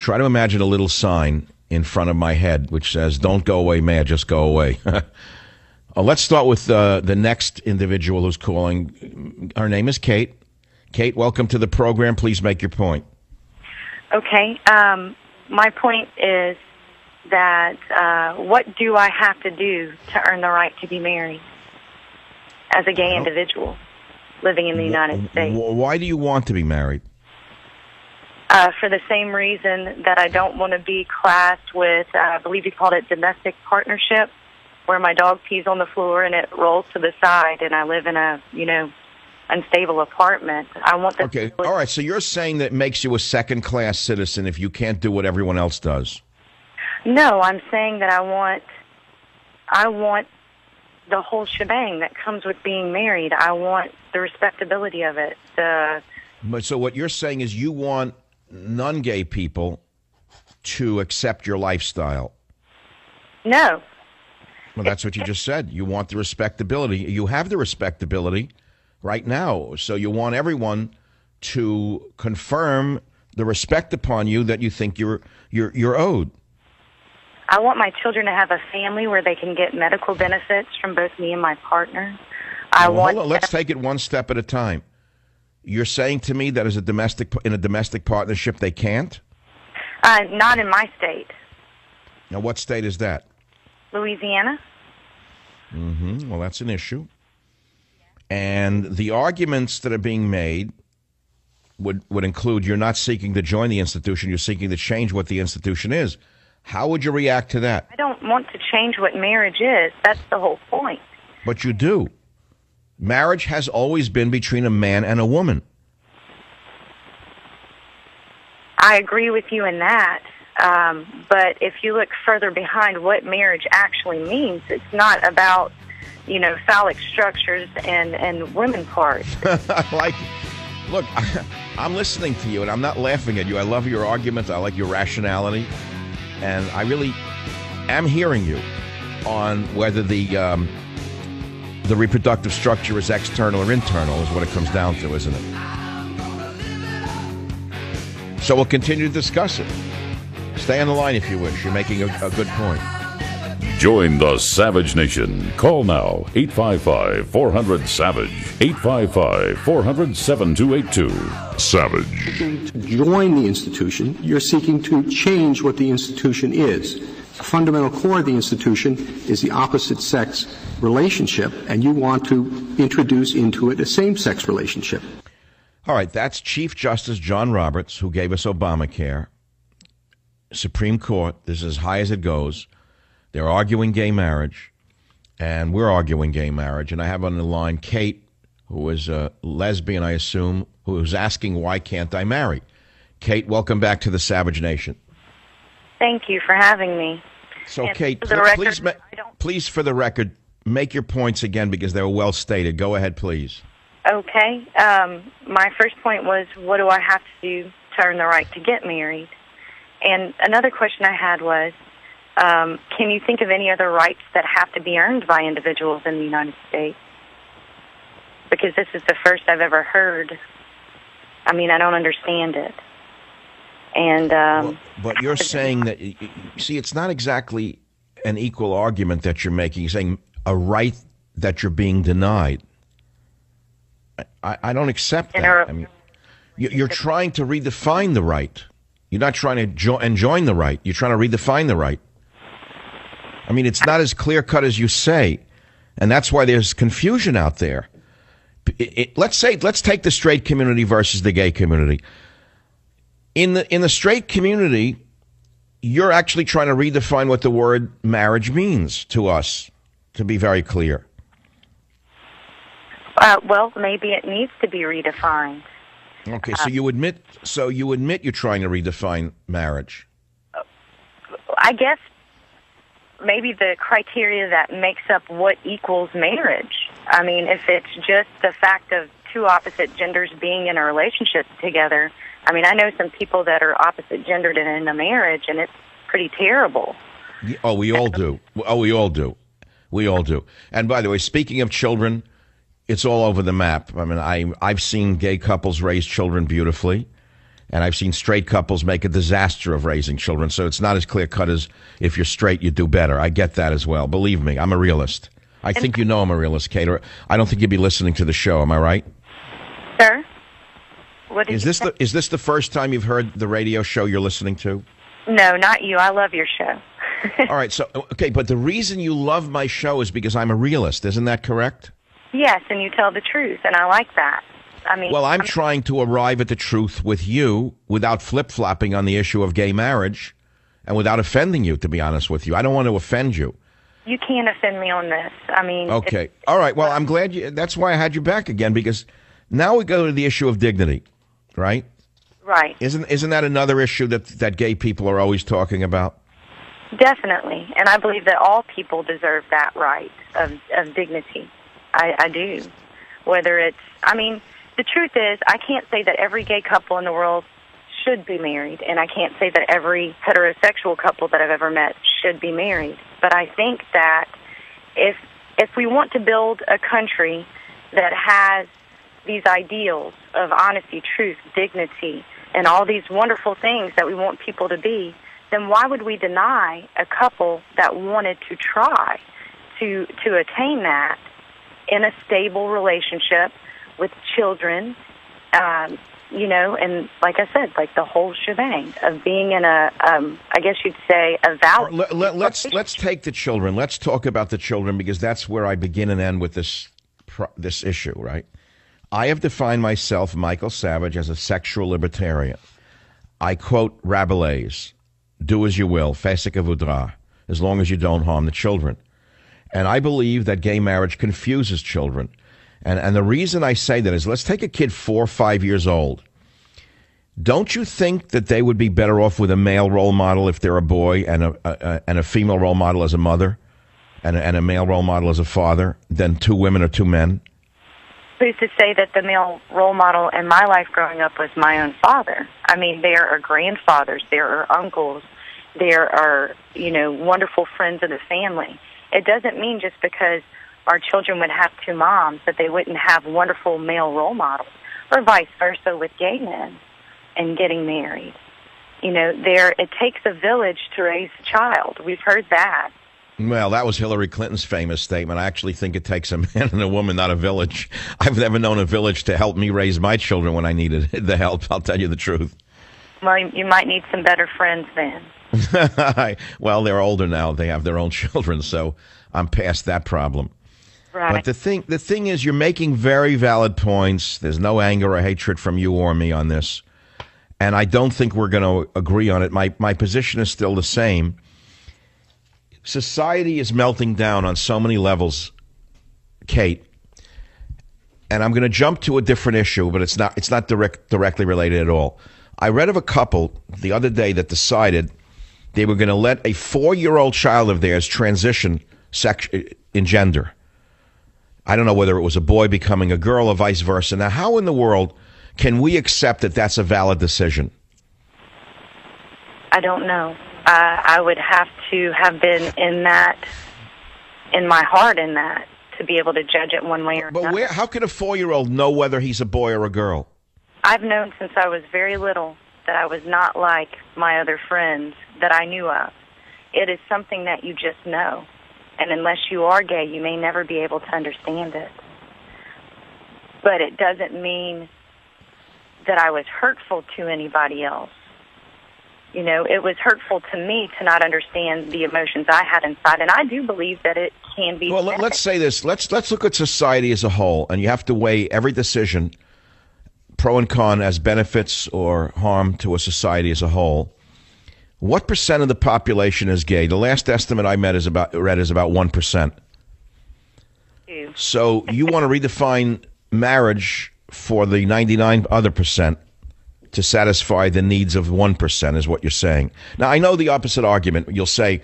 Try to imagine a little sign in front of my head which says, "Don't go away, may I just go away." Let's start with the next individual who's calling. Her name is Kate. Kate, welcome to the program. Please make your point. Okay. My point is that what do I have to do to earn the right to be married as a gay individual living in the United States? Why do you want to be married? For the same reason that I don't want to be classed with, I believe you called it domestic partnership, where my dog pees on the floor and it rolls to the side, and I live in a, unstable apartment. I want the... Okay, all right, so you're saying that makes you a second-class citizen if you can't do what everyone else does? No, I'm saying that I want the whole shebang that comes with being married. I want the respectability of it. So what you're saying is you want non-gay people to accept your lifestyle? No. Well, that's what you just said. You want the respectability. You have the respectability right now. So you want everyone to confirm the respect upon you that you think you're owed. I want my children to have a family where they can get medical benefits from both me and my partner. Hold on. Let's take it one step at a time. You're saying to me that in a domestic partnership they can't? Not in my state. Now, what state is that? Louisiana. Mm-hmm. Well, that's an issue. And the arguments that are being made would include you're not seeking to join the institution, you're seeking to change what the institution is. How would you react to that? I don't want to change what marriage is. That's the whole point. But you do. Marriage has always been between a man and a woman. I agree with you in that. But if you look further behind what marriage actually means, it's not about, phallic structures and women parts. Look, I'm listening to you, and I'm not laughing at you. I love your argument. I like your rationality. And I really am hearing you on whether the reproductive structure is external or internal is what it comes down to, isn't it? So we'll continue to discuss it. Stay on the line if you wish. You're making a good point. Join the Savage Nation. Call now, 855-400-SAVAGE, 855-400-7282. Savage. Seeking to join the institution, you're seeking to change what the institution is. The fundamental core of the institution is the opposite sex relationship, and you want to introduce into it a same-sex relationship. All right, that's Chief Justice John Roberts, who gave us Obamacare. Supreme Court, this is as high as it goes. They're arguing gay marriage, and we're arguing gay marriage. And I have on the line Kate, who is a lesbian, I assume, who is asking, why can't I marry? Kate, welcome back to the Savage Nation. Thank you for having me. So, and Kate, please, for the record, make your points again because they were well stated. Go ahead, please. Okay. My first point was, what do I have to do to earn the right to get married? And another question I had was, can you think of any other rights that have to be earned by individuals in the United States? Because this is the first I've ever heard. I mean, I don't understand it. And but you're saying that, see, it's not exactly an equal argument that you're making. You're saying a right that you're being denied. I don't accept that. I mean, you're trying to redefine the right. You're not trying to join the right. You're trying to redefine the right. I mean, it's not as clear-cut as you say, and that's why there's confusion out there. Let's take the straight community versus the gay community. In the straight community, you're actually trying to redefine what the word marriage means to us, to be very clear. Well, maybe it needs to be redefined. Okay, so you admit you're trying to redefine marriage. I guess maybe the criteria that makes up what equals marriage. I mean, if it's just the fact of two opposite genders being in a relationship together, I mean, I know some people that are opposite gendered and in a marriage, and it's pretty terrible. Oh, we all do. Oh, we all do. We all do. And by the way, speaking of children, it's all over the map. I mean, I've seen gay couples raise children beautifully, And I've seen straight couples make a disaster of raising children, so it's not as clear-cut as if you're straight, you do better. I get that as well. Believe me, I'm a realist. I think you know I'm a realist, Kate. Or I don't think you'd be listening to the show. Am I right? Sir? What did Is this the first time you've heard the radio show you're listening to? No, not you. I love your show. All right, so, okay, but the reason you love my show is because I'm a realist. Isn't that correct? Yes, and you tell the truth, and I like that. I mean, well, I'm trying to arrive at the truth with you without flip-flopping on the issue of gay marriage and without offending you, to be honest with you. I don't want to offend you. You can't offend me on this. I mean... Okay. All right. Well, I'm glad that's why I had you back again, because now we go to the issue of dignity, right? Right. Isn't that another issue that gay people are always talking about? Definitely. And I believe that all people deserve that right of dignity. I do. Whether it's... I mean... The truth is, I can't say that every gay couple in the world should be married, and I can't say that every heterosexual couple that I've ever met should be married. But I think that if we want to build a country that has these ideals of honesty, truth, dignity, and all these wonderful things that we want people to be, then why would we deny a couple that wanted to try to attain that in a stable relationship with children, you know, and like I said, like the whole shebang of being in a, I guess you'd say, a valid... Let's take the children. Let's talk about the children, because that's where I begin and end with this issue, right? I have defined myself, Michael Savage, as a sexual libertarian. I quote Rabelais, do as you will, fais ce que voudras, as long as you don't harm the children. And I believe that gay marriage confuses children. And the reason I say that is, let's take a kid 4 or 5 years old. Don't you think that they would be better off with a male role model if they're a boy, and a female role model as a mother, and a male role model as a father, than 2 women or 2 men? Who's to say that the male role model in my life growing up was my own father? I mean, there are grandfathers, there are uncles, there are, you know, wonderful friends of the family. It doesn't mean just because our children would have 2 moms that they wouldn't have wonderful male role models, or vice versa with gay men and getting married. You know, it takes a village to raise a child. We've heard that. Well, that was Hillary Clinton's famous statement. I actually think it takes a man and a woman, not a village. I've never known a village to help me raise my children when I needed the help. I'll tell you the truth. Well, you might need some better friends then. Well, they're older now. They have their own children, so I'm past that problem. Right. But the thing is, you're making very valid points. There's no anger or hatred from you or me on this. And I don't think we're going to agree on it. My position is still the same. Society is melting down on so many levels, Kate. And I'm going to jump to a different issue, but it's not directly related at all. I read of a couple the other day that decided they were going to let a 4-year-old child of theirs transition in gender. I don't know whether it was a boy becoming a girl or vice versa. Now, how in the world can we accept that that's a valid decision? I don't know. I would have to have been in my heart in that, to be able to judge it one way or another. But how can a 4-year-old know whether he's a boy or a girl? I've known since I was very little that I was not like my other friends that I knew of. It is something that you just know. And unless you are gay, you may never be able to understand it. But it doesn't mean that I was hurtful to anybody else. You know, it was hurtful to me to not understand the emotions I had inside. And I do believe that it can be... Well, let's say this. Let's look at society as a whole. And you have to weigh every decision, pro and con, as benefits or harm to a society as a whole. What percent of the population is gay? The last estimate I read is about 1%. So you want to redefine marriage for the 99 other percent to satisfy the needs of 1%, is what you're saying. Now, I know the opposite argument. You'll say,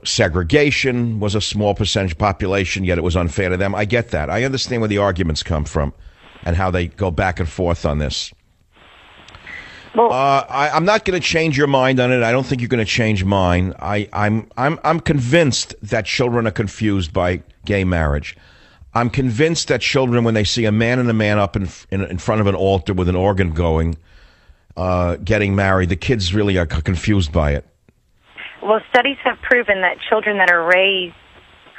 segregation was a small percentage population, yet it was unfair to them. I get that. I understand where the arguments come from and how they go back and forth on this. Well, I'm not going to change your mind on it. I don't think you're going to change mine. I'm convinced that children are confused by gay marriage. I'm convinced that children, when they see a man and a man up in front of an altar with an organ going, getting married. The kids really are confused by it. Well, studies have proven that children that are raised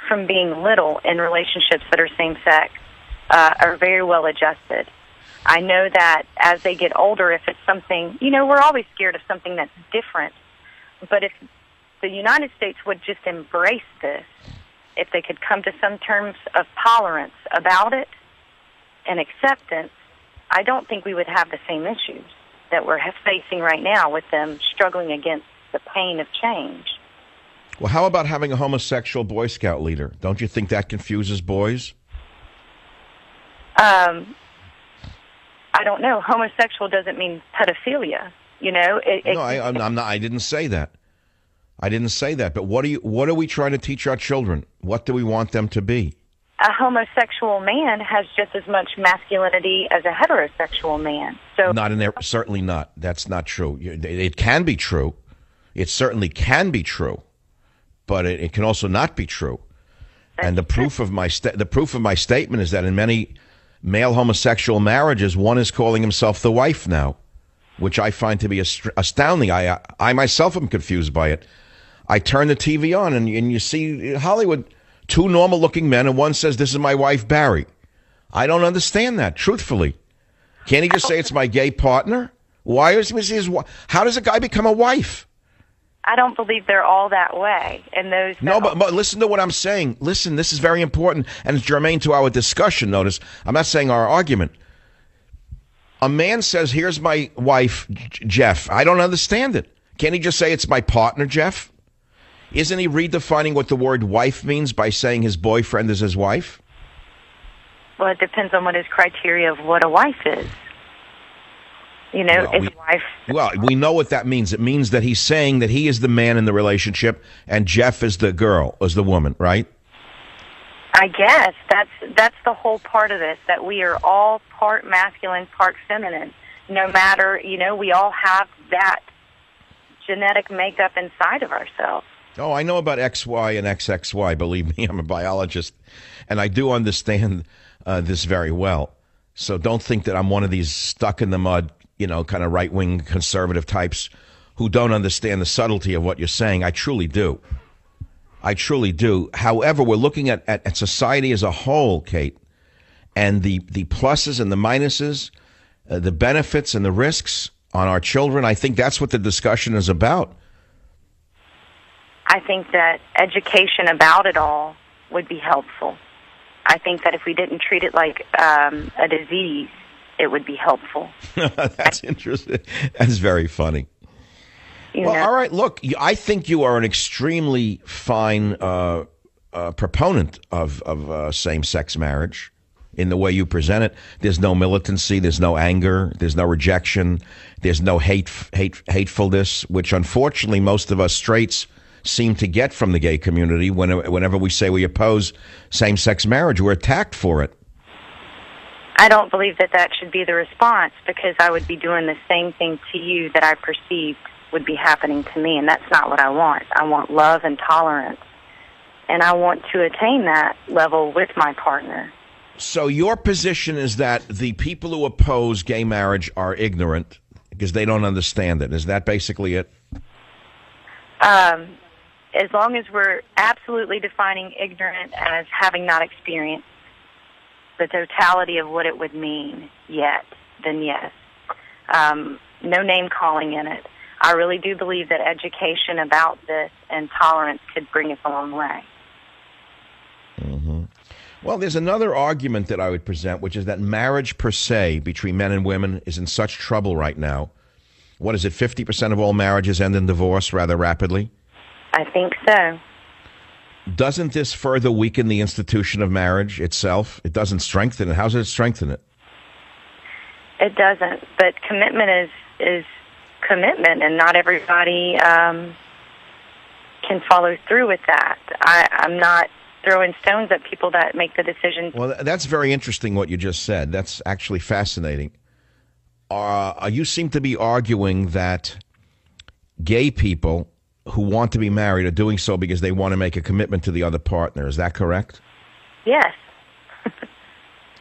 from being little in relationships that are same-sex are very well adjusted. I know that as they get older, if it's something, we're always scared of something that's different. But if the United States would just embrace this, if they could come to some terms of tolerance about it and acceptance, I don't think we would have the same issues that we're facing right now with them struggling against the pain of change. Well, how about having a homosexual Boy Scout leader? Don't you think that confuses boys? I don't know. Homosexual doesn't mean pedophilia. No, I'm not. I didn't say that. I didn't say that. But what are we trying to teach our children? What do we want them to be? A homosexual man has just as much masculinity as a heterosexual man. So not in there. Certainly not. That's not true. It can be true. It certainly can be true, but it can also not be true. And the proof of my statement is that in many male homosexual marriages, one is calling himself the wife now, which I find to be astounding. I myself am confused by it. I turn the TV on and you see Hollywood, two normal-looking men, and one says, "This is my wife, Barry." I don't understand that, truthfully. Can't he just say it's my gay partner? Why is his? How does a guy become a wife? I don't believe they're all that way. And those no, but listen to what I'm saying. Listen, this is very important, and it's germane to our discussion. Notice, I'm not saying our argument. A man says, "Here's my wife, Jeff." I don't understand it. Can't he just say it's my partner, Jeff? Isn't he redefining what the word wife means by saying his boyfriend is his wife? Well, it depends on what his criteria of what a wife is. Wife. Well, we know what that means. It means that he's saying that he is the man in the relationship and Jeff is the girl, is the woman, right? I guess that's the whole part of this, that we are all part masculine, part feminine. No matter, we all have that genetic makeup inside of ourselves. Oh, I know about XY and XXY. Believe me, I'm a biologist, and I do understand this very well. So don't think that I'm one of these stuck-in-the-mud, kind of right-wing conservative types who don't understand the subtlety of what you're saying. I truly do. I truly do. However, we're looking at society as a whole, Kate, and the pluses and the minuses, the benefits and the risks on our children. I think that's what the discussion is about. I think that education about it all would be helpful. I think that if we didn't treat it like a disease, it would be helpful. That's interesting. That's very funny. All right. Look, I think you are an extremely fine proponent of same-sex marriage in the way you present it. There's no militancy. There's no anger. There's no rejection. There's no hatefulness, which unfortunately most of us straights seem to get from the gay community. Whenever we say we oppose same-sex marriage, we're attacked for it. I don't believe that should be the response, because I would be doing the same thing to you that I perceived would be happening to me, and that's not what I want. I want love and tolerance, and I want to attain that level with my partner. So your position is that the people who oppose gay marriage are ignorant because they don't understand it. Is that basically it? As long as we're absolutely defining ignorant as having not experienced the totality of what it would mean yet, then yes. No name calling in it. I really do believe that education about this and tolerance could bring us a long way. Mm-hmm. Well, there's another argument that I would present, which is that marriage per se between men and women is in such trouble right now. What is it, 50% of all marriages end in divorce rather rapidly? I think so. Doesn't this further weaken the institution of marriage itself? It doesn't strengthen it. How does it strengthen it? It doesn't, but commitment is commitment, and not everybody can follow through with that. I'm not throwing stones at people that make the decision. Well, that's very interesting what you just said. That's actually fascinating. You seem to be arguing that gay people who want to be married are doing so because they want to make a commitment to the other partner. Is that correct? Yes.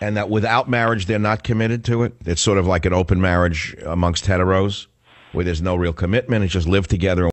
And that without marriage, they're not committed to it. It's sort of like an open marriage amongst heteros, where there's no real commitment. It's just live together.